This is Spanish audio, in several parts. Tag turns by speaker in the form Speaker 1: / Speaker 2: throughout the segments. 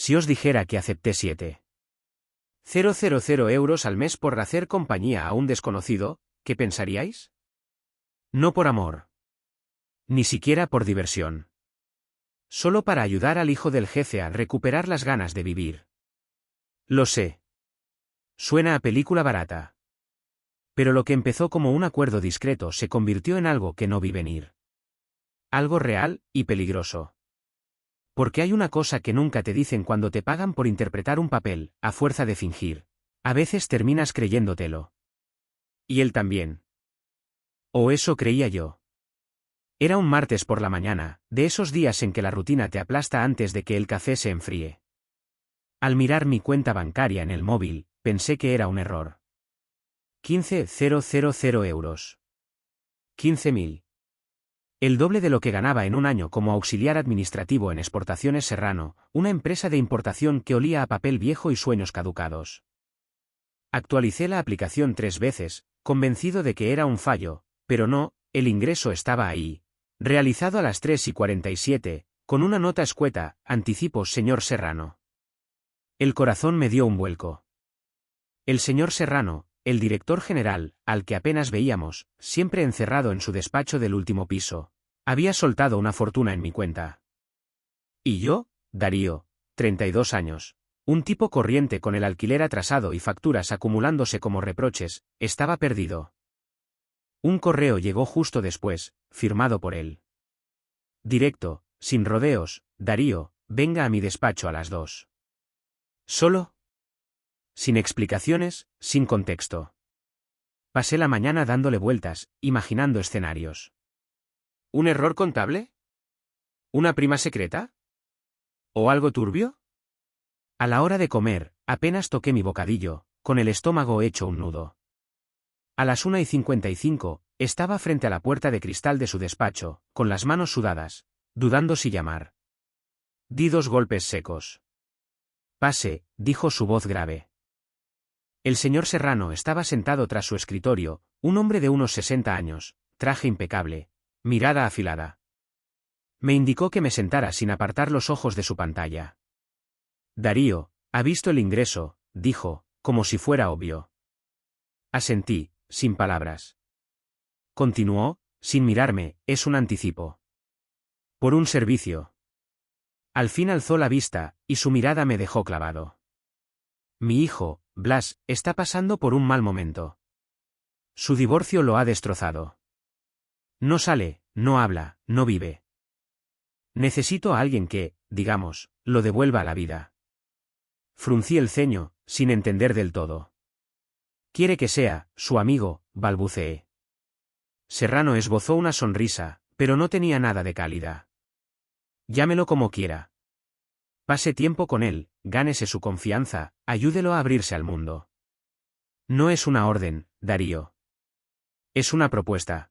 Speaker 1: Si os dijera que acepté 7.000 euros al mes por hacer compañía a un desconocido, ¿qué pensaríais? No por amor. Ni siquiera por diversión. Solo para ayudar al hijo del jefe a recuperar las ganas de vivir. Lo sé. Suena a película barata. Pero lo que empezó como un acuerdo discreto se convirtió en algo que no vi venir. Algo real y peligroso. Porque hay una cosa que nunca te dicen cuando te pagan por interpretar un papel, a fuerza de fingir. A veces terminas creyéndotelo. Y él también. O eso creía yo. Era un martes por la mañana, de esos días en que la rutina te aplasta antes de que el café se enfríe. Al mirar mi cuenta bancaria en el móvil, pensé que era un error. 15.000 euros. 15.000. El doble de lo que ganaba en un año como auxiliar administrativo en Exportaciones Serrano, una empresa de importación que olía a papel viejo y sueños caducados. Actualicé la aplicación 3 veces, convencido de que era un fallo, pero no, el ingreso estaba ahí. Realizado a las 3:47, con una nota escueta, anticipos señor Serrano. El corazón me dio un vuelco. El señor Serrano, el director general, al que apenas veíamos, siempre encerrado en su despacho del último piso, había soltado una fortuna en mi cuenta. Y yo, Darío, 32 años, un tipo corriente con el alquiler atrasado y facturas acumulándose como reproches, estaba perdido. Un correo llegó justo después, firmado por él. Directo, sin rodeos, Darío, venga a mi despacho a las 2. ¿Solo? Sin explicaciones, sin contexto. Pasé la mañana dándole vueltas, imaginando escenarios. ¿Un error contable? ¿Una prima secreta? ¿O algo turbio? A la hora de comer, apenas toqué mi bocadillo, con el estómago hecho un nudo. A las 1:55, estaba frente a la puerta de cristal de su despacho, con las manos sudadas, dudando si llamar. Di 2 golpes secos. Pase, dijo su voz grave. El señor Serrano estaba sentado tras su escritorio, un hombre de unos 60 años, traje impecable, mirada afilada. Me indicó que me sentara sin apartar los ojos de su pantalla. Darío, ¿ha visto el ingreso?, dijo, como si fuera obvio. Asentí, sin palabras. Continuó, sin mirarme, es un anticipo. Por un servicio. Al fin alzó la vista, y su mirada me dejó clavado. Mi hijo, Blas, está pasando por un mal momento. Su divorcio lo ha destrozado. No sale, no habla, no vive. Necesito a alguien que, digamos, lo devuelva a la vida. Fruncí el ceño, sin entender del todo. Quiere que sea, su amigo, balbuceé. Serrano esbozó una sonrisa, pero no tenía nada de cálida. Llámelo como quiera. Pase tiempo con él, gánese su confianza, ayúdelo a abrirse al mundo. No es una orden, Darío. Es una propuesta.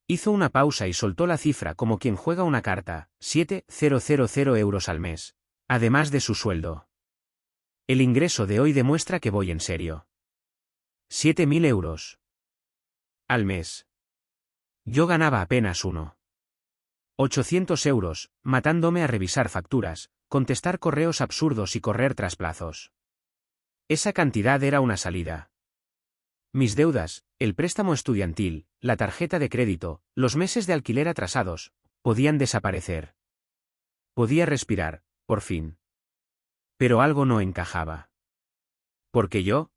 Speaker 1: Hizo una pausa y soltó la cifra como quien juega una carta, 7.000 euros al mes, además de su sueldo. El ingreso de hoy demuestra que voy en serio. 7.000 euros. Al mes. Yo ganaba apenas 800 euros, matándome a revisar facturas, contestar correos absurdos y correr tras plazos. Esa cantidad era una salida. Mis deudas, el préstamo estudiantil, la tarjeta de crédito, los meses de alquiler atrasados, podían desaparecer. Podía respirar, por fin. Pero algo no encajaba. ¿Por qué yo?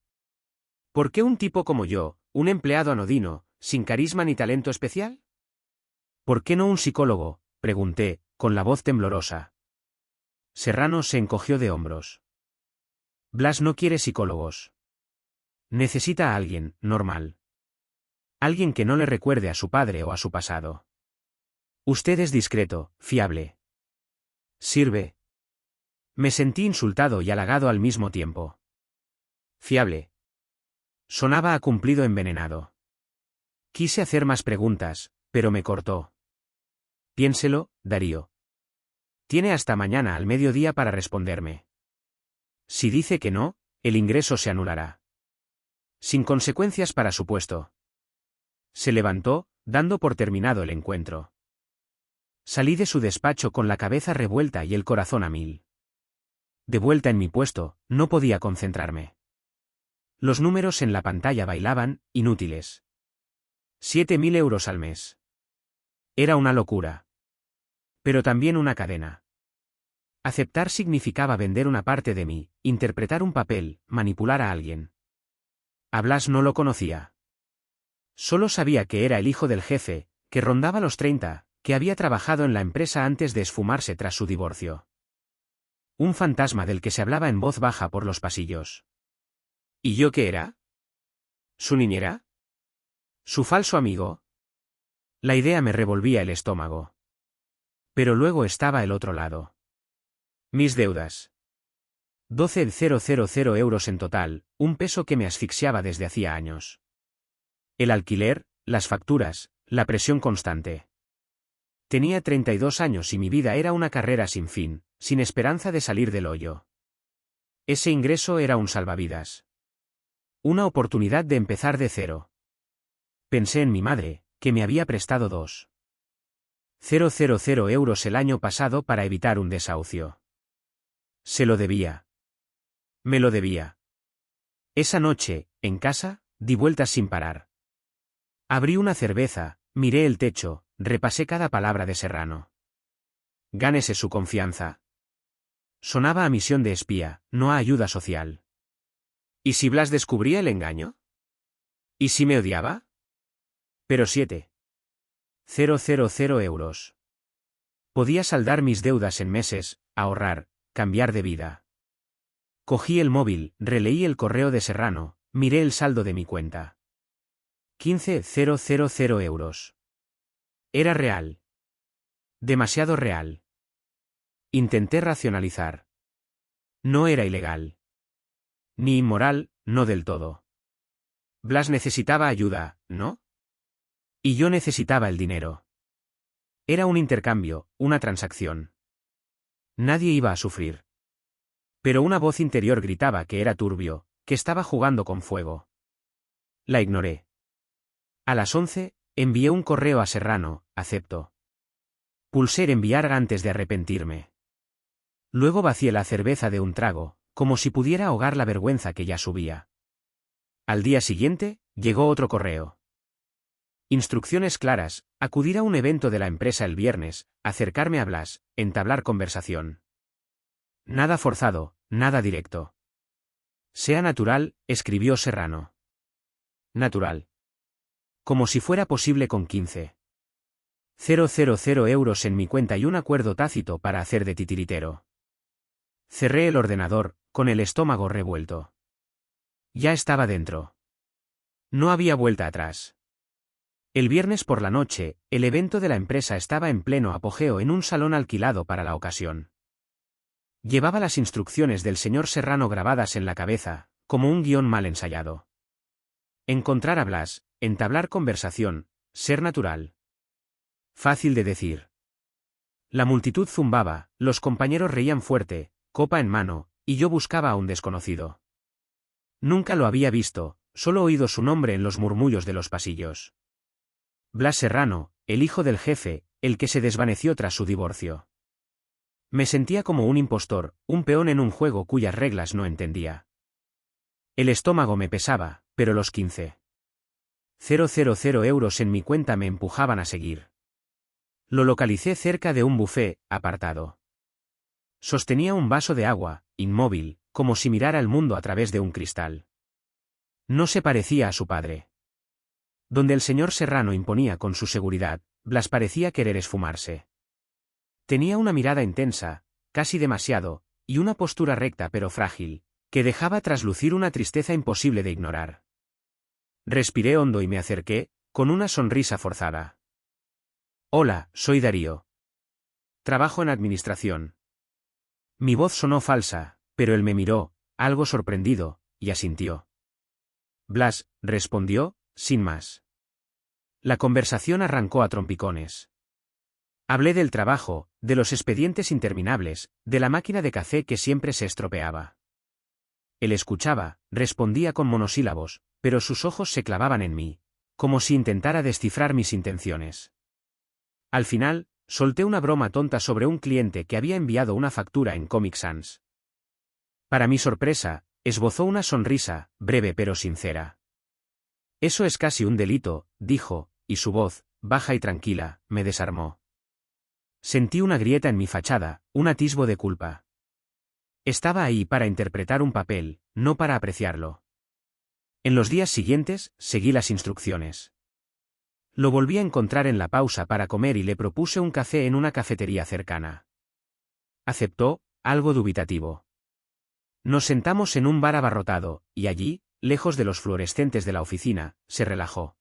Speaker 1: ¿Por qué un tipo como yo, un empleado anodino, sin carisma ni talento especial? ¿Por qué no un psicólogo?, pregunté, con la voz temblorosa. Serrano se encogió de hombros. Blas no quiere psicólogos. Necesita a alguien, normal. Alguien que no le recuerde a su padre o a su pasado. Usted es discreto, fiable. Sirve. Me sentí insultado y halagado al mismo tiempo. Fiable. Sonaba a cumplido envenenado. Quise hacer más preguntas, pero me cortó. Piénselo, Darío. Tiene hasta mañana al mediodía para responderme. Si dice que no, el ingreso se anulará. Sin consecuencias para su puesto. Se levantó, dando por terminado el encuentro. Salí de su despacho con la cabeza revuelta y el corazón a 1000. De vuelta en mi puesto, no podía concentrarme. Los números en la pantalla bailaban, inútiles. 7.000 euros al mes. Era una locura. Pero también una cadena. Aceptar significaba vender una parte de mí, interpretar un papel, manipular a alguien. A Blas no lo conocía. Solo sabía que era el hijo del jefe, que rondaba los 30, que había trabajado en la empresa antes de esfumarse tras su divorcio. Un fantasma del que se hablaba en voz baja por los pasillos. ¿Y yo qué era? ¿Su niñera? ¿Su falso amigo? La idea me revolvía el estómago. Pero luego estaba el otro lado. Mis deudas. 12.000 euros en total, un peso que me asfixiaba desde hacía años. El alquiler, las facturas, la presión constante. Tenía 32 años y mi vida era una carrera sin fin, sin esperanza de salir del hoyo. Ese ingreso era un salvavidas. Una oportunidad de empezar de cero. Pensé en mi madre, que me había prestado 2.000 euros el año pasado para evitar un desahucio. Se lo debía. Me lo debía. Esa noche, en casa, di vueltas sin parar. Abrí una cerveza, miré el techo, repasé cada palabra de Serrano. Gánese su confianza. Sonaba a misión de espía, no a ayuda social. ¿Y si Blas descubría el engaño? ¿Y si me odiaba? Pero 7.000 euros. Podía saldar mis deudas en meses, ahorrar, cambiar de vida. Cogí el móvil, releí el correo de Serrano, miré el saldo de mi cuenta. 15.000 euros. Era real. Demasiado real. Intenté racionalizar. No era ilegal. Ni inmoral, no del todo. Blas necesitaba ayuda, ¿no? Y yo necesitaba el dinero. Era un intercambio, una transacción. Nadie iba a sufrir. Pero una voz interior gritaba que era turbio, que estaba jugando con fuego. La ignoré. A las 11, envié un correo a Serrano, acepto. Pulsé enviar antes de arrepentirme. Luego vacié la cerveza de un trago, como si pudiera ahogar la vergüenza que ya subía. Al día siguiente, llegó otro correo. Instrucciones claras, acudir a un evento de la empresa el viernes, acercarme a Blas, entablar conversación. Nada forzado, nada directo. Sea natural, escribió Serrano. Natural. Como si fuera posible con 15.000 euros en mi cuenta y un acuerdo tácito para hacer de titiritero. Cerré el ordenador, con el estómago revuelto. Ya estaba dentro. No había vuelta atrás. El viernes por la noche, el evento de la empresa estaba en pleno apogeo en un salón alquilado para la ocasión. Llevaba las instrucciones del señor Serrano grabadas en la cabeza, como un guión mal ensayado. Encontrar a Blas, entablar conversación, ser natural. Fácil de decir. La multitud zumbaba, los compañeros reían fuerte, copa en mano, y yo buscaba a un desconocido. Nunca lo había visto, solo oído su nombre en los murmullos de los pasillos. Blas Serrano, el hijo del jefe, el que se desvaneció tras su divorcio. Me sentía como un impostor, un peón en un juego cuyas reglas no entendía. El estómago me pesaba, pero los 15.000 euros en mi cuenta me empujaban a seguir. Lo localicé cerca de un buffet, apartado. Sostenía un vaso de agua, inmóvil, como si mirara el mundo a través de un cristal. No se parecía a su padre. Donde el señor Serrano imponía con su seguridad, Blas parecía querer esfumarse. Tenía una mirada intensa, casi demasiado, y una postura recta pero frágil, que dejaba traslucir una tristeza imposible de ignorar. Respiré hondo y me acerqué, con una sonrisa forzada. Hola, soy Darío. Trabajo en administración. Mi voz sonó falsa, pero él me miró, algo sorprendido, y asintió. Blas, respondió, sin más. La conversación arrancó a trompicones. Hablé del trabajo, de los expedientes interminables, de la máquina de café que siempre se estropeaba. Él escuchaba, respondía con monosílabos, pero sus ojos se clavaban en mí, como si intentara descifrar mis intenciones. Al final, solté una broma tonta sobre un cliente que había enviado una factura en Comic Sans. Para mi sorpresa, esbozó una sonrisa, breve pero sincera. Eso es casi un delito, dijo, y su voz, baja y tranquila, me desarmó. Sentí una grieta en mi fachada, un atisbo de culpa. Estaba ahí para interpretar un papel, no para apreciarlo. En los días siguientes, seguí las instrucciones. Lo volví a encontrar en la pausa para comer y le propuse un café en una cafetería cercana. Aceptó, algo dubitativo. Nos sentamos en un bar abarrotado, y allí, lejos de los fluorescentes de la oficina, se relajó.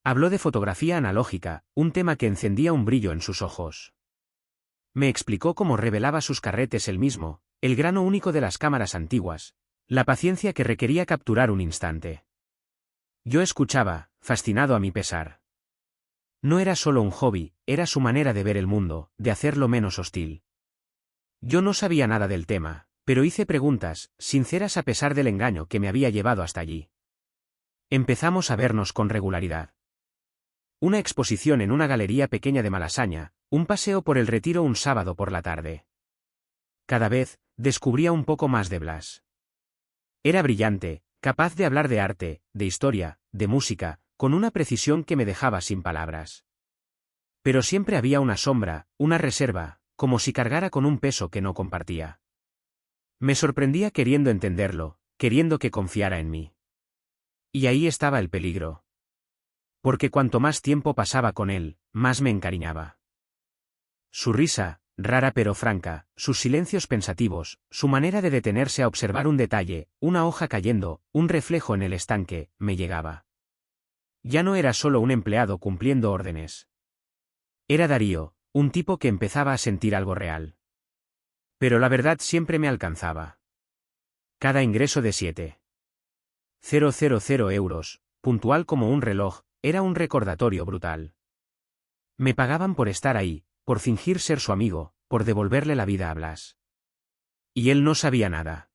Speaker 1: Habló de fotografía analógica, un tema que encendía un brillo en sus ojos. Me explicó cómo revelaba sus carretes él mismo, el grano único de las cámaras antiguas, la paciencia que requería capturar un instante. Yo escuchaba, fascinado a mi pesar. No era solo un hobby, era su manera de ver el mundo, de hacerlo menos hostil. Yo no sabía nada del tema, pero hice preguntas, sinceras a pesar del engaño que me había llevado hasta allí. Empezamos a vernos con regularidad. Una exposición en una galería pequeña de Malasaña, un paseo por el Retiro un sábado por la tarde. Cada vez, descubría un poco más de Blas. Era brillante, capaz de hablar de arte, de historia, de música, con una precisión que me dejaba sin palabras. Pero siempre había una sombra, una reserva, como si cargara con un peso que no compartía. Me sorprendía queriendo entenderlo, queriendo que confiara en mí. Y ahí estaba el peligro. Porque cuanto más tiempo pasaba con él, más me encariñaba. Su risa, rara pero franca, sus silencios pensativos, su manera de detenerse a observar un detalle, una hoja cayendo, un reflejo en el estanque, me llegaba. Ya no era solo un empleado cumpliendo órdenes. Era Darío, un tipo que empezaba a sentir algo real. Pero la verdad siempre me alcanzaba. Cada ingreso de 7.000 euros, puntual como un reloj, era un recordatorio brutal. Me pagaban por estar ahí, por fingir ser su amigo, por devolverle la vida a Blas. Y él no sabía nada.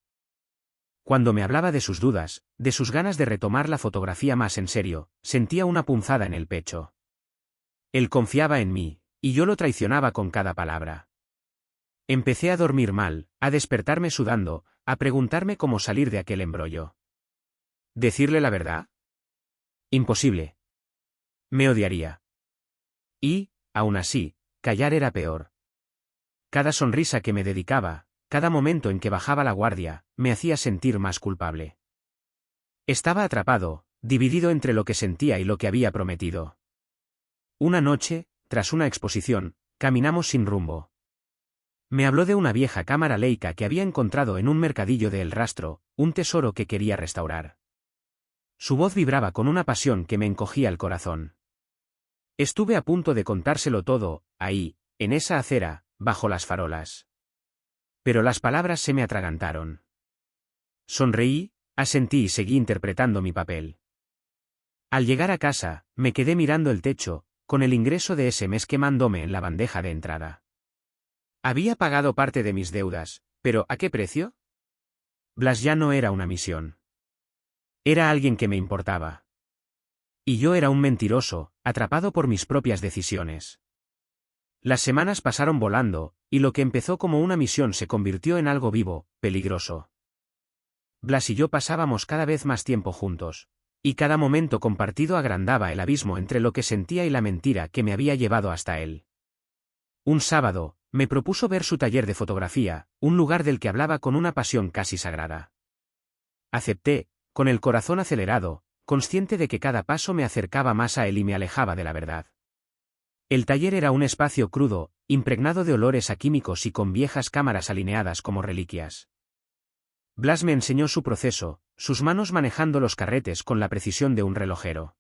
Speaker 1: Cuando me hablaba de sus dudas, de sus ganas de retomar la fotografía más en serio, sentía una punzada en el pecho. Él confiaba en mí, y yo lo traicionaba con cada palabra. Empecé a dormir mal, a despertarme sudando, a preguntarme cómo salir de aquel embrollo. ¿Decirle la verdad? Imposible. Me odiaría. Y, aún así, callar era peor. Cada sonrisa que me dedicaba, cada momento en que bajaba la guardia, me hacía sentir más culpable. Estaba atrapado, dividido entre lo que sentía y lo que había prometido. Una noche, tras una exposición, caminamos sin rumbo. Me habló de una vieja cámara Leica que había encontrado en un mercadillo de El Rastro, un tesoro que quería restaurar. Su voz vibraba con una pasión que me encogía el corazón. Estuve a punto de contárselo todo, ahí, en esa acera, bajo las farolas. Pero las palabras se me atragantaron. Sonreí, asentí y seguí interpretando mi papel. Al llegar a casa, me quedé mirando el techo, con el ingreso de ese mes quemándome en la bandeja de entrada. Había pagado parte de mis deudas, pero ¿a qué precio? Blas ya no era una misión. Era alguien que me importaba. Y yo era un mentiroso, atrapado por mis propias decisiones. Las semanas pasaron volando, y lo que empezó como una misión se convirtió en algo vivo, peligroso. Blas y yo pasábamos cada vez más tiempo juntos, y cada momento compartido agrandaba el abismo entre lo que sentía y la mentira que me había llevado hasta él. Un sábado, me propuso ver su taller de fotografía, un lugar del que hablaba con una pasión casi sagrada. Acepté, con el corazón acelerado, consciente de que cada paso me acercaba más a él y me alejaba de la verdad. El taller era un espacio crudo, impregnado de olores a químicos y con viejas cámaras alineadas como reliquias. Blas me enseñó su proceso, sus manos manejando los carretes con la precisión de un relojero.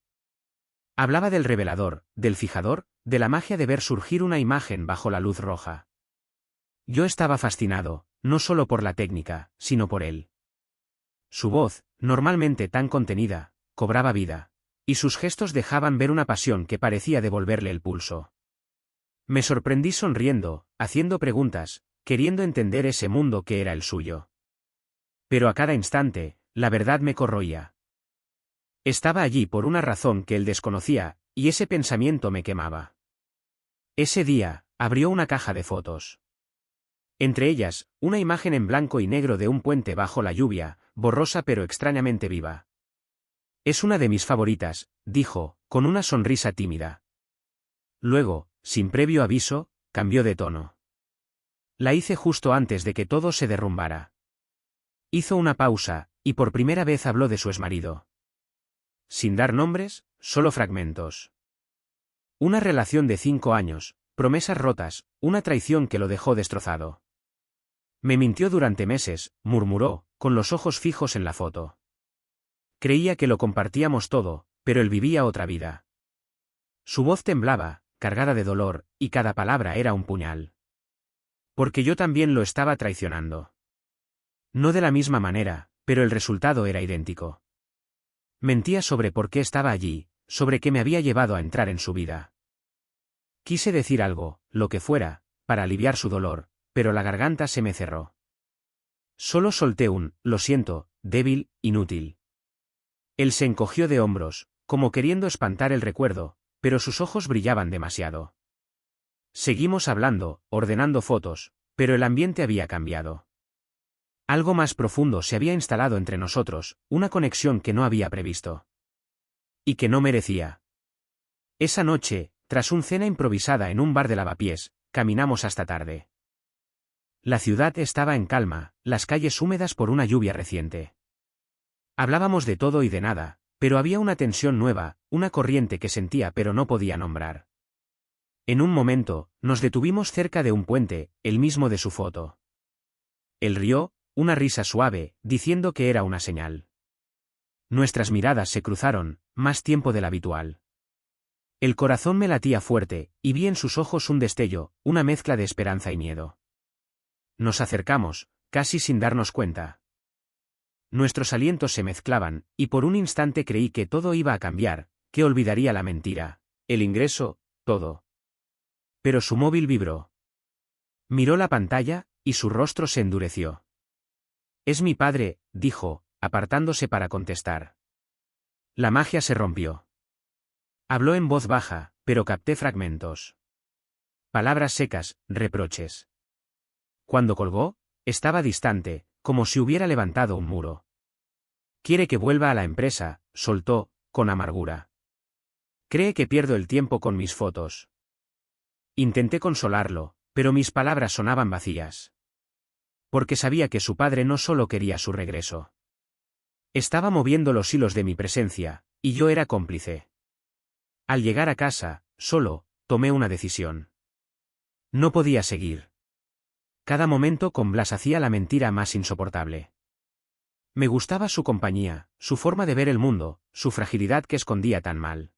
Speaker 1: Hablaba del revelador, del fijador, de la magia de ver surgir una imagen bajo la luz roja. Yo estaba fascinado, no solo por la técnica, sino por él. Su voz, normalmente tan contenida, cobraba vida, y sus gestos dejaban ver una pasión que parecía devolverle el pulso. Me sorprendí sonriendo, haciendo preguntas, queriendo entender ese mundo que era el suyo. Pero a cada instante, la verdad me corroía. Estaba allí por una razón que él desconocía, y ese pensamiento me quemaba. Ese día, abrió una caja de fotos. Entre ellas, una imagen en blanco y negro de un puente bajo la lluvia, borrosa pero extrañamente viva. Es una de mis favoritas, dijo, con una sonrisa tímida. Luego, sin previo aviso, cambió de tono. La hice justo antes de que todo se derrumbara. Hizo una pausa, y por primera vez habló de su exmarido. Sin dar nombres, solo fragmentos. Una relación de 5 años, promesas rotas, una traición que lo dejó destrozado. Me mintió durante meses, murmuró, con los ojos fijos en la foto. Creía que lo compartíamos todo, pero él vivía otra vida. Su voz temblaba, cargada de dolor, y cada palabra era un puñal. Porque yo también lo estaba traicionando. No de la misma manera, pero el resultado era idéntico. Mentía sobre por qué estaba allí, sobre qué me había llevado a entrar en su vida. Quise decir algo, lo que fuera, para aliviar su dolor, pero la garganta se me cerró. Solo solté un, lo siento, débil, inútil. Él se encogió de hombros, como queriendo espantar el recuerdo, pero sus ojos brillaban demasiado. Seguimos hablando, ordenando fotos, pero el ambiente había cambiado. Algo más profundo se había instalado entre nosotros, una conexión que no había previsto. Y que no merecía. Esa noche, tras una cena improvisada en un bar de Lavapiés, caminamos hasta tarde. La ciudad estaba en calma, las calles húmedas por una lluvia reciente. Hablábamos de todo y de nada, pero había una tensión nueva, una corriente que sentía pero no podía nombrar. En un momento, nos detuvimos cerca de un puente, el mismo de su foto. Él rió, una risa suave, diciendo que era una señal. Nuestras miradas se cruzaron, más tiempo del habitual. El corazón me latía fuerte, y vi en sus ojos un destello, una mezcla de esperanza y miedo. Nos acercamos, casi sin darnos cuenta. Nuestros alientos se mezclaban, y por un instante creí que todo iba a cambiar, que olvidaría la mentira, el ingreso, todo. Pero su móvil vibró. Miró la pantalla, y su rostro se endureció. Es mi padre, dijo, apartándose para contestar. La magia se rompió. Habló en voz baja, pero capté fragmentos. Palabras secas, reproches. Cuando colgó, estaba distante, como si hubiera levantado un muro. Quiere que vuelva a la empresa, soltó, con amargura. Cree que pierdo el tiempo con mis fotos. Intenté consolarlo, pero mis palabras sonaban vacías. Porque sabía que su padre no solo quería su regreso. Estaba moviendo los hilos de mi presencia, y yo era cómplice. Al llegar a casa, solo, tomé una decisión. No podía seguir. Cada momento con Blas hacía la mentira más insoportable. Me gustaba su compañía, su forma de ver el mundo, su fragilidad que escondía tan mal.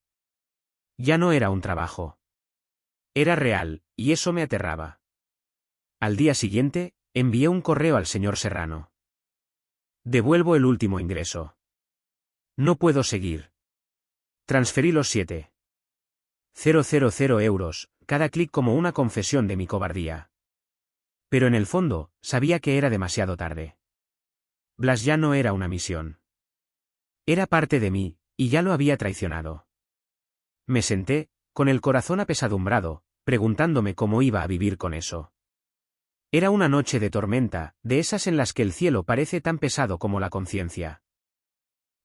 Speaker 1: Ya no era un trabajo. Era real, y eso me aterraba. Al día siguiente, envié un correo al señor Serrano. Devuelvo el último ingreso. No puedo seguir. Transferí los 7.000 euros, cada clic como una confesión de mi cobardía. Pero en el fondo, sabía que era demasiado tarde. Blas ya no era una misión. Era parte de mí, y ya lo había traicionado. Me senté, con el corazón apesadumbrado, preguntándome cómo iba a vivir con eso. Era una noche de tormenta, de esas en las que el cielo parece tan pesado como la conciencia.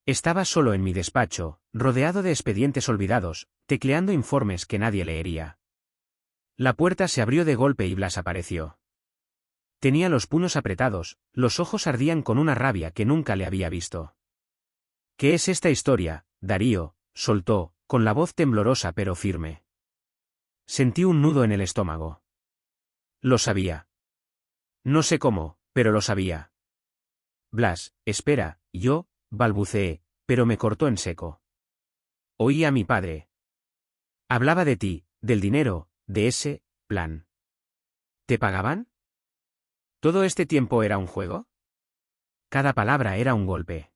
Speaker 1: Estaba solo en mi despacho, rodeado de expedientes olvidados, tecleando informes que nadie leería. La puerta se abrió de golpe y Blas apareció. Tenía los puños apretados, los ojos ardían con una rabia que nunca le había visto. ¿Qué es esta historia, Darío?, soltó, con la voz temblorosa pero firme. Sentí un nudo en el estómago. Lo sabía. No sé cómo, pero lo sabía. Blas, espera, yo, balbuceé, pero me cortó en seco. Oí a mi padre. Hablaba de ti, del dinero, de ese plan. ¿Te pagaban? ¿Todo este tiempo era un juego? Cada palabra era un golpe.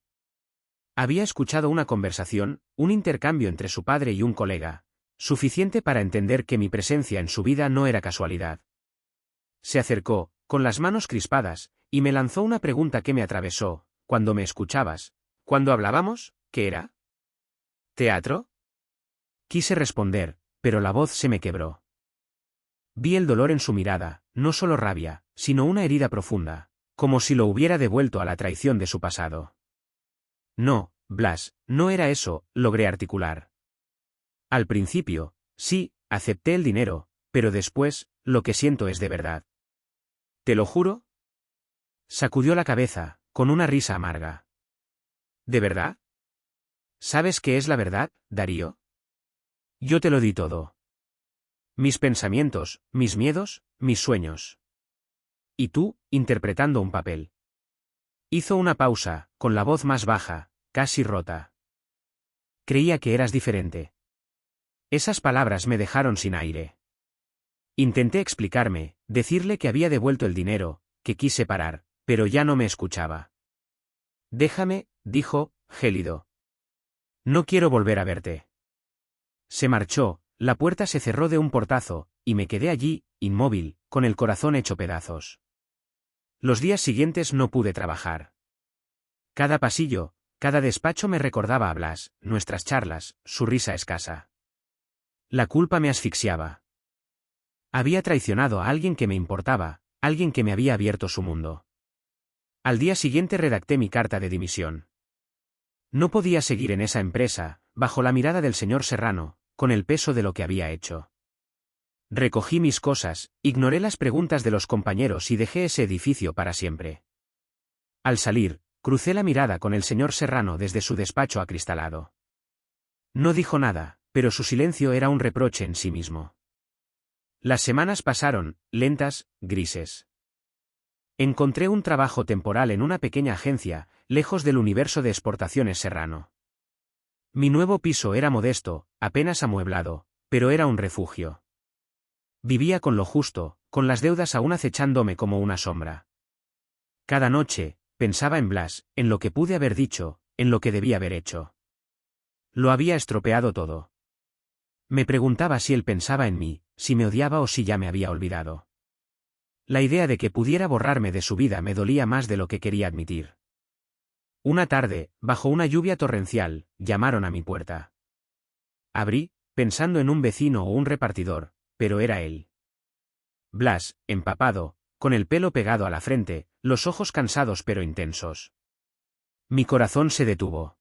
Speaker 1: Había escuchado una conversación, un intercambio entre su padre y un colega, suficiente para entender que mi presencia en su vida no era casualidad. Se acercó, con las manos crispadas, y me lanzó una pregunta que me atravesó. Cuando me escuchabas, cuando hablábamos, ¿qué era? ¿Teatro? Quise responder, pero la voz se me quebró. Vi el dolor en su mirada, no solo rabia, sino una herida profunda, como si lo hubiera devuelto a la traición de su pasado. No, Blas, no era eso, logré articular. Al principio, sí, acepté el dinero, pero después, lo que siento es de verdad. ¿Te lo juro? Sacudió la cabeza, con una risa amarga. ¿De verdad? ¿Sabes qué es la verdad, Darío? Yo te lo di todo. Mis pensamientos, mis miedos, mis sueños. Y tú, interpretando un papel. Hizo una pausa, con la voz más baja, casi rota. Creía que eras diferente. Esas palabras me dejaron sin aire. Intenté explicarme, decirle que había devuelto el dinero, que quise parar, pero ya no me escuchaba. Déjame, dijo, gélido. No quiero volver a verte. Se marchó, la puerta se cerró de un portazo, y me quedé allí, inmóvil, con el corazón hecho pedazos. Los días siguientes no pude trabajar. Cada pasillo, cada despacho me recordaba a Blas, nuestras charlas, su risa escasa. La culpa me asfixiaba. Había traicionado a alguien que me importaba, alguien que me había abierto su mundo. Al día siguiente redacté mi carta de dimisión. No podía seguir en esa empresa, bajo la mirada del señor Serrano, con el peso de lo que había hecho. Recogí mis cosas, ignoré las preguntas de los compañeros y dejé ese edificio para siempre. Al salir, crucé la mirada con el señor Serrano desde su despacho acristalado. No dijo nada, pero su silencio era un reproche en sí mismo. Las semanas pasaron, lentas, grises. Encontré un trabajo temporal en una pequeña agencia, lejos del universo de exportaciones Serrano. Mi nuevo piso era modesto, apenas amueblado, pero era un refugio. Vivía con lo justo, con las deudas aún acechándome como una sombra. Cada noche, pensaba en Blas, en lo que pude haber dicho, en lo que debía haber hecho. Lo había estropeado todo. Me preguntaba si él pensaba en mí, si me odiaba o si ya me había olvidado. La idea de que pudiera borrarme de su vida me dolía más de lo que quería admitir. Una tarde, bajo una lluvia torrencial, llamaron a mi puerta. Abrí, pensando en un vecino o un repartidor, pero era él. Blas, empapado, con el pelo pegado a la frente, los ojos cansados pero intensos. Mi corazón se detuvo.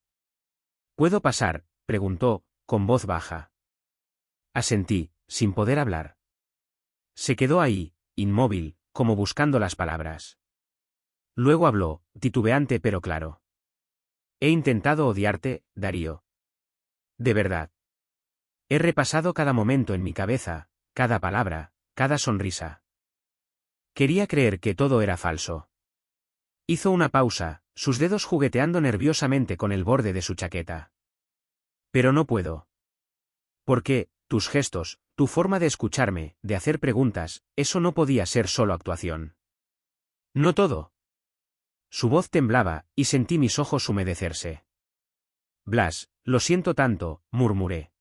Speaker 1: ¿Puedo pasar?, preguntó, con voz baja. Asentí, sin poder hablar. Se quedó ahí, inmóvil, como buscando las palabras. Luego habló, titubeante pero claro. He intentado odiarte, Darío. De verdad. He repasado cada momento en mi cabeza, cada palabra, cada sonrisa. Quería creer que todo era falso. Hizo una pausa, sus dedos jugueteando nerviosamente con el borde de su chaqueta. Pero no puedo. ¿Por qué? Tus gestos, tu forma de escucharme, de hacer preguntas, eso no podía ser solo actuación. No todo. Su voz temblaba, y sentí mis ojos humedecerse. Blas, lo siento tanto, murmuré.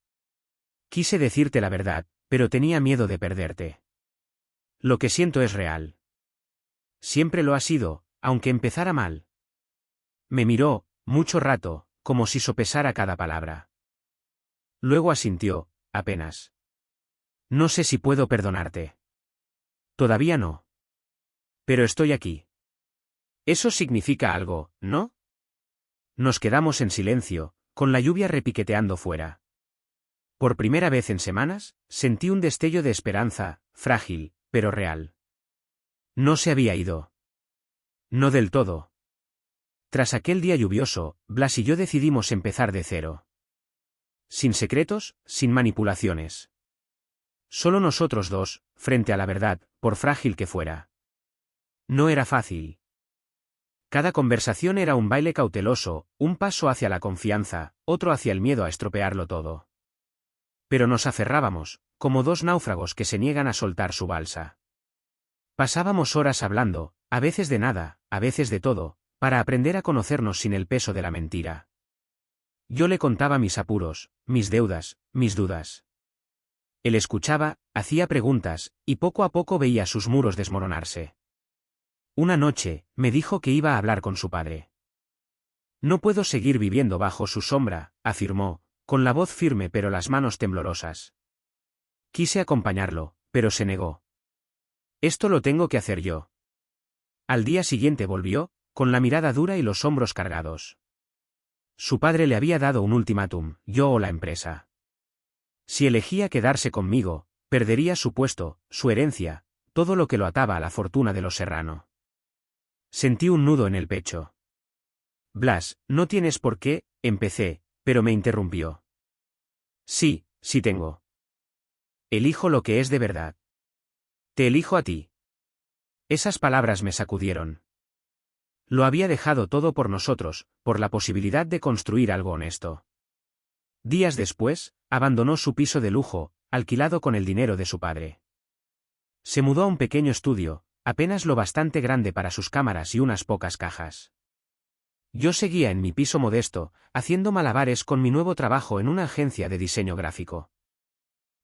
Speaker 1: Quise decirte la verdad, pero tenía miedo de perderte. Lo que siento es real. Siempre lo ha sido, aunque empezara mal. Me miró, mucho rato, como si sopesara cada palabra. Luego asintió, apenas. No sé si puedo perdonarte. Todavía no. Pero estoy aquí. Eso significa algo, ¿no? Nos quedamos en silencio, con la lluvia repiqueteando fuera. Por primera vez en semanas, sentí un destello de esperanza, frágil, pero real. No se había ido. No del todo. Tras aquel día lluvioso, Blas y yo decidimos empezar de cero. Sin secretos, sin manipulaciones. Solo nosotros dos, frente a la verdad, por frágil que fuera. No era fácil. Cada conversación era un baile cauteloso, un paso hacia la confianza, otro hacia el miedo a estropearlo todo. Pero nos aferrábamos, como dos náufragos que se niegan a soltar su balsa. Pasábamos horas hablando, a veces de nada, a veces de todo, para aprender a conocernos sin el peso de la mentira. Yo le contaba mis apuros, mis deudas, mis dudas. Él escuchaba, hacía preguntas, y poco a poco veía sus muros desmoronarse. Una noche, me dijo que iba a hablar con su padre. No puedo seguir viviendo bajo su sombra, afirmó, con la voz firme pero las manos temblorosas. Quise acompañarlo, pero se negó. Esto lo tengo que hacer yo. Al día siguiente volvió, con la mirada dura y los hombros cargados. Su padre le había dado un ultimátum, yo o la empresa. Si elegía quedarse conmigo, perdería su puesto, su herencia, todo lo que lo ataba a la fortuna de los Serrano. Sentí un nudo en el pecho. Blas, no tienes por qué, empecé, pero me interrumpió. Sí, sí tengo. Elijo lo que es de verdad. Te elijo a ti. Esas palabras me sacudieron. Lo había dejado todo por nosotros, por la posibilidad de construir algo honesto. Días después, abandonó su piso de lujo, alquilado con el dinero de su padre. Se mudó a un pequeño estudio, apenas lo bastante grande para sus cámaras y unas pocas cajas. Yo seguía en mi piso modesto, haciendo malabares con mi nuevo trabajo en una agencia de diseño gráfico.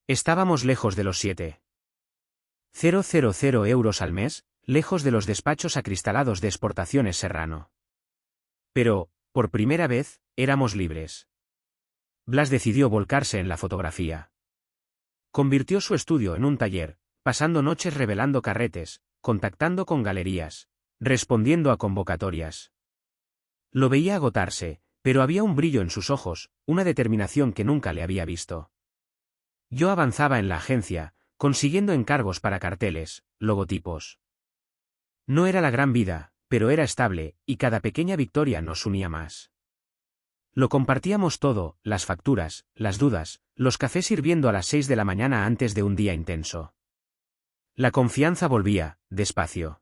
Speaker 1: Estábamos lejos de los 7,000 euros al mes, lejos de los despachos acristalados de Exportaciones Serrano. Pero, por primera vez, éramos libres. Blas decidió volcarse en la fotografía. Convirtió su estudio en un taller, pasando noches revelando carretes, contactando con galerías, respondiendo a convocatorias. Lo veía agotarse, pero había un brillo en sus ojos, una determinación que nunca le había visto. Yo avanzaba en la agencia, consiguiendo encargos para carteles, logotipos. No era la gran vida, pero era estable, y cada pequeña victoria nos unía más. Lo compartíamos todo, las facturas, las dudas, los cafés hirviendo a las 6 de la mañana antes de un día intenso. La confianza volvía, despacio.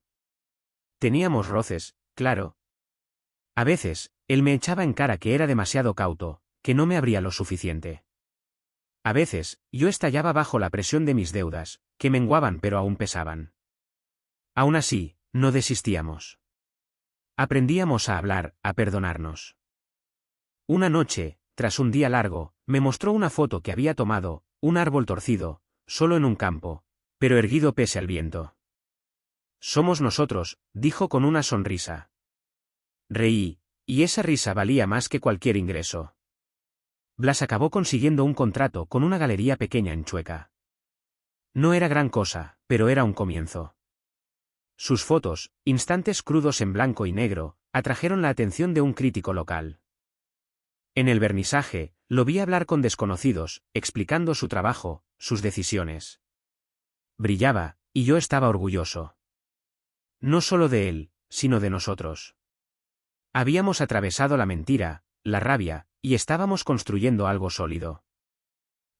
Speaker 1: Teníamos roces, claro. A veces, él me echaba en cara que era demasiado cauto, que no me abría lo suficiente. A veces, yo estallaba bajo la presión de mis deudas, que menguaban pero aún pesaban. Aún así, no desistíamos. Aprendíamos a hablar, a perdonarnos. Una noche, tras un día largo, me mostró una foto que había tomado, un árbol torcido, solo en un campo, pero erguido pese al viento. Somos nosotros, dijo con una sonrisa. Reí, y esa risa valía más que cualquier ingreso. Blas acabó consiguiendo un contrato con una galería pequeña en Chueca. No era gran cosa, pero era un comienzo. Sus fotos, instantes crudos en blanco y negro, atrajeron la atención de un crítico local. En el vernisaje, lo vi hablar con desconocidos, explicando su trabajo, sus decisiones. Brillaba, y yo estaba orgulloso. No solo de él, sino de nosotros. Habíamos atravesado la mentira, la rabia, y estábamos construyendo algo sólido.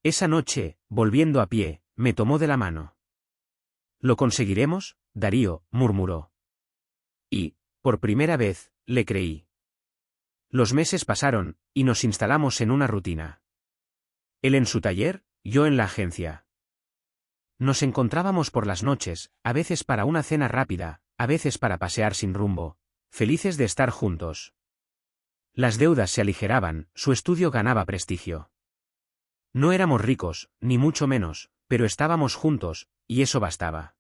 Speaker 1: Esa noche, volviendo a pie, me tomó de la mano. ¿Lo conseguiremos?, Darío, murmuró. Y, por primera vez, le creí. Los meses pasaron, y nos instalamos en una rutina. Él en su taller, yo en la agencia. Nos encontrábamos por las noches, a veces para una cena rápida, a veces para pasear sin rumbo, felices de estar juntos. Las deudas se aligeraban, su estudio ganaba prestigio. No éramos ricos, ni mucho menos, pero estábamos juntos, y eso bastaba.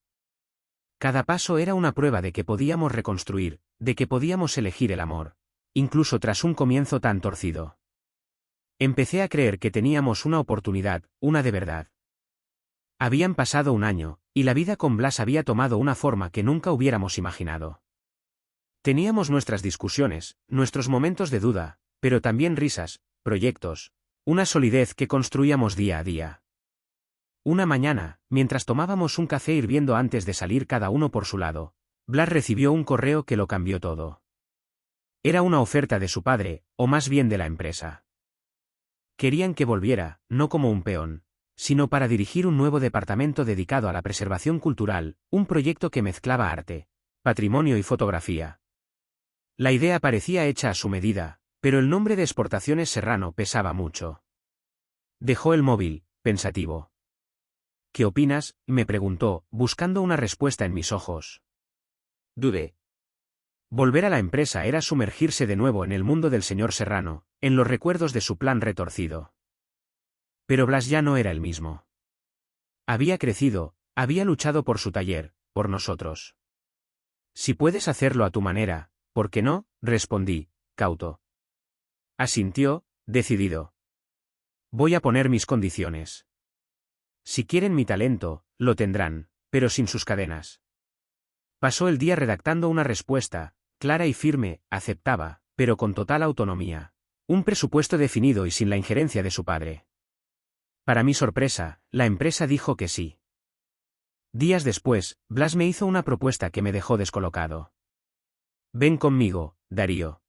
Speaker 1: Cada paso era una prueba de que podíamos reconstruir, de que podíamos elegir el amor. Incluso tras un comienzo tan torcido. Empecé a creer que teníamos una oportunidad, una de verdad. Habían pasado un año, y la vida con Blas había tomado una forma que nunca hubiéramos imaginado. Teníamos nuestras discusiones, nuestros momentos de duda, pero también risas, proyectos, una solidez que construíamos día a día. Una mañana, mientras tomábamos un café hirviendo antes de salir cada uno por su lado, Blas recibió un correo que lo cambió todo. Era una oferta de su padre, o más bien de la empresa. Querían que volviera, no como un peón, sino para dirigir un nuevo departamento dedicado a la preservación cultural, un proyecto que mezclaba arte, patrimonio y fotografía. La idea parecía hecha a su medida, pero el nombre de Exportaciones Serrano pesaba mucho. Dejó el móvil, pensativo. ¿Qué opinas?, me preguntó, buscando una respuesta en mis ojos. Dudé. Volver a la empresa era sumergirse de nuevo en el mundo del señor Serrano, en los recuerdos de su plan retorcido. Pero Blas ya no era el mismo. Había crecido, había luchado por su taller, por nosotros. Si puedes hacerlo a tu manera, ¿por qué no?, respondí, cauto. Asintió, decidido. Voy a poner mis condiciones. Si quieren mi talento, lo tendrán, pero sin sus cadenas. Pasó el día redactando una respuesta, clara y firme, aceptaba, pero con total autonomía. Un presupuesto definido y sin la injerencia de su padre. Para mi sorpresa, la empresa dijo que sí. Días después, Blas me hizo una propuesta que me dejó descolocado. Ven conmigo, Darío.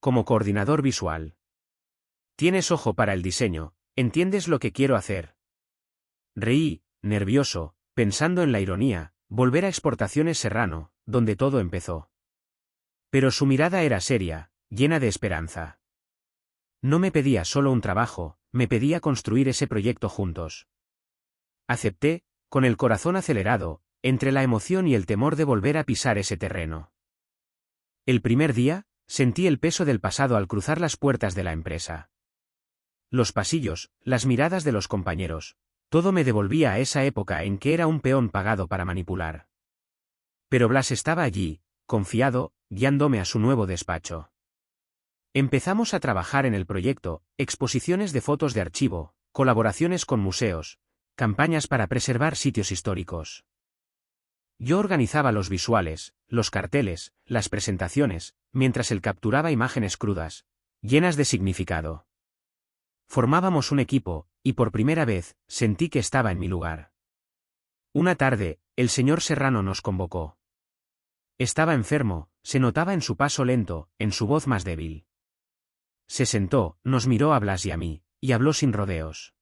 Speaker 1: Como coordinador visual. Tienes ojo para el diseño, ¿entiendes lo que quiero hacer? Reí, nervioso, pensando en la ironía, volver a Exportaciones Serrano, donde todo empezó. Pero su mirada era seria, llena de esperanza. No me pedía solo un trabajo, me pedía construir ese proyecto juntos. Acepté, con el corazón acelerado, entre la emoción y el temor de volver a pisar ese terreno. El primer día, sentí el peso del pasado al cruzar las puertas de la empresa. Los pasillos, las miradas de los compañeros, todo me devolvía a esa época en que era un peón pagado para manipular. Pero Blas estaba allí, confiado, guiándome a su nuevo despacho. Empezamos a trabajar en el proyecto, exposiciones de fotos de archivo, colaboraciones con museos, campañas para preservar sitios históricos. Yo organizaba los visuales, los carteles, las presentaciones, mientras él capturaba imágenes crudas, llenas de significado. Formábamos un equipo, y por primera vez, sentí que estaba en mi lugar. Una tarde, el señor Serrano nos convocó. Estaba enfermo, se notaba en su paso lento, en su voz más débil. Se sentó, nos miró a Blas y a mí, y habló sin rodeos.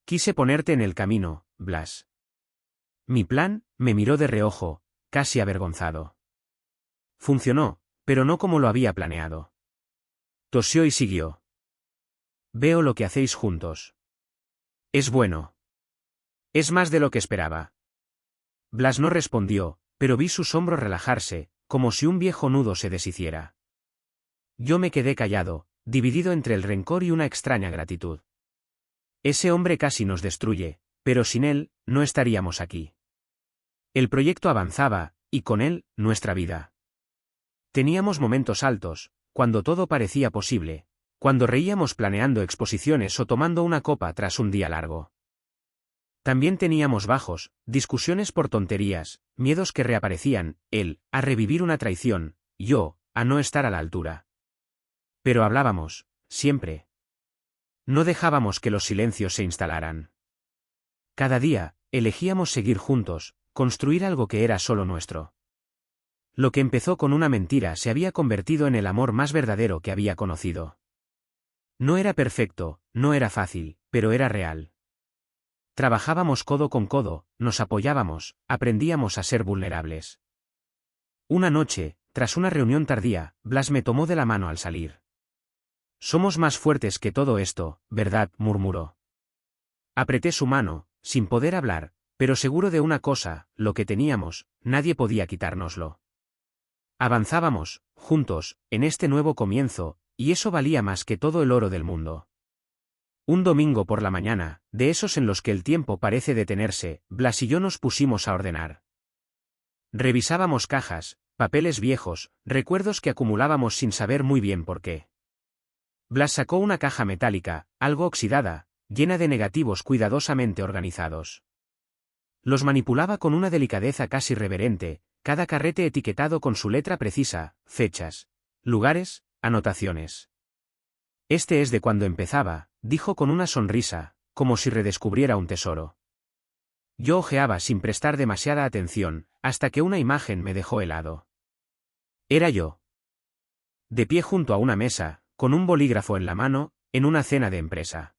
Speaker 1: Quise ponerte en el camino, Blas. Mi plan, me miró de reojo, casi avergonzado. Funcionó, pero no como lo había planeado. Tosió y siguió. Veo lo que hacéis juntos. Es bueno. Es más de lo que esperaba. Blas no respondió, pero vi sus hombros relajarse, como si un viejo nudo se deshiciera. Yo me quedé callado, dividido entre el rencor y una extraña gratitud. Ese hombre casi nos destruye, pero sin él, no estaríamos aquí. El proyecto avanzaba, y con él, nuestra vida. Teníamos momentos altos, cuando todo parecía posible, cuando reíamos planeando exposiciones o tomando una copa tras un día largo. También teníamos bajos, discusiones por tonterías, miedos que reaparecían, él, a revivir una traición, yo, a no estar a la altura. Pero hablábamos, siempre. No dejábamos que los silencios se instalaran. Cada día, elegíamos seguir juntos, construir algo que era solo nuestro. Lo que empezó con una mentira se había convertido en el amor más verdadero que había conocido. No era perfecto, no era fácil, pero era real. Trabajábamos codo con codo, nos apoyábamos, aprendíamos a ser vulnerables. Una noche, tras una reunión tardía, Blas me tomó de la mano al salir. Somos más fuertes que todo esto, ¿verdad?, murmuró. Apreté su mano, sin poder hablar, pero seguro de una cosa, lo que teníamos, nadie podía quitárnoslo. Avanzábamos, juntos, en este nuevo comienzo, y eso valía más que todo el oro del mundo. Un domingo por la mañana, de esos en los que el tiempo parece detenerse, Blas y yo nos pusimos a ordenar. Revisábamos cajas, papeles viejos, recuerdos que acumulábamos sin saber muy bien por qué. Blas sacó una caja metálica, algo oxidada, llena de negativos cuidadosamente organizados. Los manipulaba con una delicadeza casi reverente, cada carrete etiquetado con su letra precisa, fechas, lugares, anotaciones. Este es de cuando empezaba, dijo con una sonrisa, como si redescubriera un tesoro. Yo ojeaba sin prestar demasiada atención, hasta que una imagen me dejó helado. Era yo. De pie junto a una mesa, con un bolígrafo en la mano, en una cena de empresa.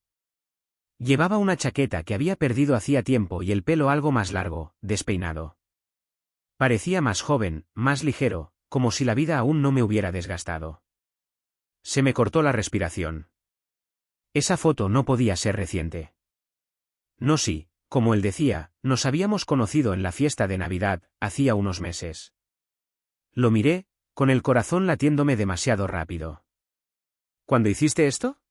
Speaker 1: Llevaba una chaqueta que había perdido hacía tiempo y el pelo algo más largo, despeinado. Parecía más joven, más ligero, como si la vida aún no me hubiera desgastado. Se me cortó la respiración. Esa foto no podía ser reciente. No, sí, como él decía, nos habíamos conocido en la fiesta de Navidad, hacía unos meses. Lo miré, con el corazón latiéndome demasiado rápido. ¿Cuándo hiciste esto?,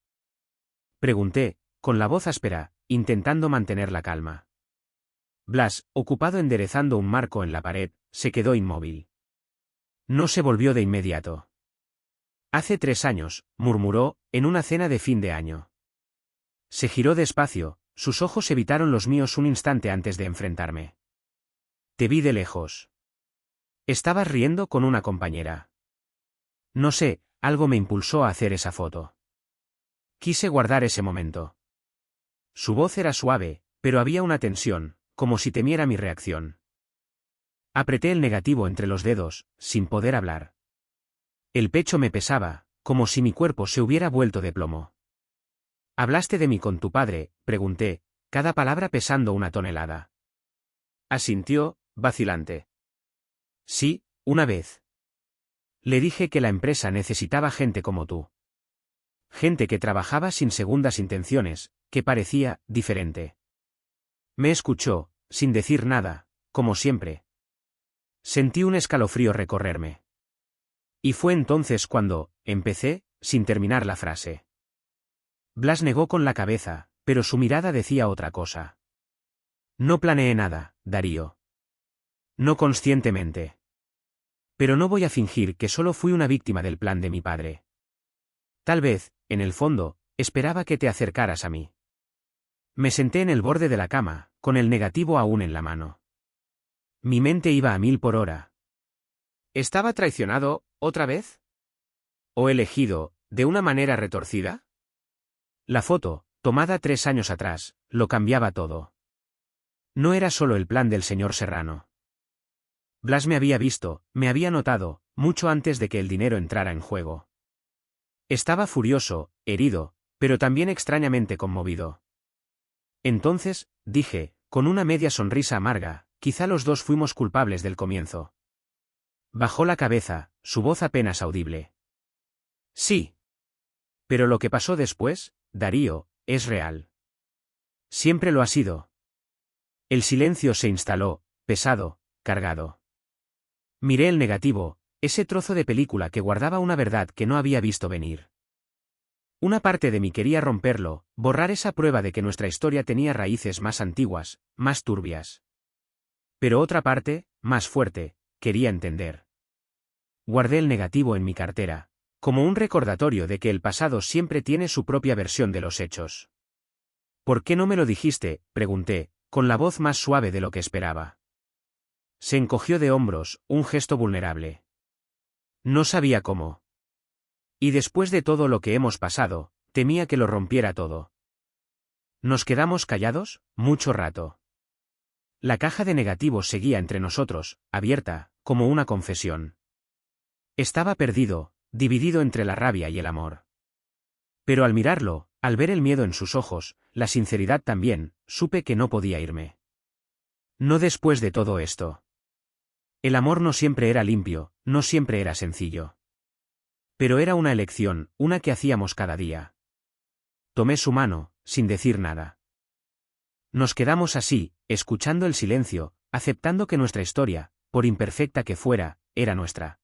Speaker 1: pregunté, con la voz áspera, intentando mantener la calma. Blas, ocupado enderezando un marco en la pared, se quedó inmóvil. No se volvió de inmediato. Hace 3 años, murmuró, en una cena de fin de año. Se giró despacio, sus ojos evitaron los míos un instante antes de enfrentarme. Te vi de lejos. Estabas riendo con una compañera. No sé, algo me impulsó a hacer esa foto. Quise guardar ese momento. Su voz era suave, pero había una tensión, como si temiera mi reacción. Apreté el negativo entre los dedos, sin poder hablar. El pecho me pesaba, como si mi cuerpo se hubiera vuelto de plomo. ¿Hablaste de mí con tu padre?, pregunté, cada palabra pesando una tonelada. Asintió, vacilante. Sí, una vez. Le dije que la empresa necesitaba gente como tú. Gente que trabajaba sin segundas intenciones, que parecía diferente. Me escuchó, sin decir nada, como siempre. Sentí un escalofrío recorrerme. Y fue entonces cuando, empecé, sin terminar la frase. Blas negó con la cabeza, pero su mirada decía otra cosa. No planeé nada, Darío. No conscientemente. Pero no voy a fingir que solo fui una víctima del plan de mi padre. Tal vez, en el fondo, esperaba que te acercaras a mí. Me senté en el borde de la cama, con el negativo aún en la mano. Mi mente iba a 1000 por hora. ¿Estaba traicionado, otra vez? ¿O elegido, de una manera retorcida? La foto, tomada 3 años atrás, lo cambiaba todo. No era solo el plan del señor Serrano. Blas me había visto, me había notado, mucho antes de que el dinero entrara en juego. Estaba furioso, herido, pero también extrañamente conmovido. Entonces, dije, con una media sonrisa amarga, quizá los dos fuimos culpables del comienzo. Bajó la cabeza, su voz apenas audible. Sí. Pero lo que pasó después, Darío, es real. Siempre lo ha sido. El silencio se instaló, pesado, cargado. Miré el negativo, ese trozo de película que guardaba una verdad que no había visto venir. Una parte de mí quería romperlo, borrar esa prueba de que nuestra historia tenía raíces más antiguas, más turbias. Pero otra parte, más fuerte, quería entender. Guardé el negativo en mi cartera, como un recordatorio de que el pasado siempre tiene su propia versión de los hechos. ¿Por qué no me lo dijiste?, pregunté, con la voz más suave de lo que esperaba. Se encogió de hombros, un gesto vulnerable. No sabía cómo. Y después de todo lo que hemos pasado, temía que lo rompiera todo. Nos quedamos callados, mucho rato. La caja de negativos seguía entre nosotros, abierta, como una confesión. Estaba perdido, dividido entre la rabia y el amor. Pero al mirarlo, al ver el miedo en sus ojos, la sinceridad también, supe que no podía irme. No después de todo esto. El amor no siempre era limpio, no siempre era sencillo. Pero era una elección, una que hacíamos cada día. Tomé su mano, sin decir nada. Nos quedamos así, escuchando el silencio, aceptando que nuestra historia, por imperfecta que fuera, era nuestra.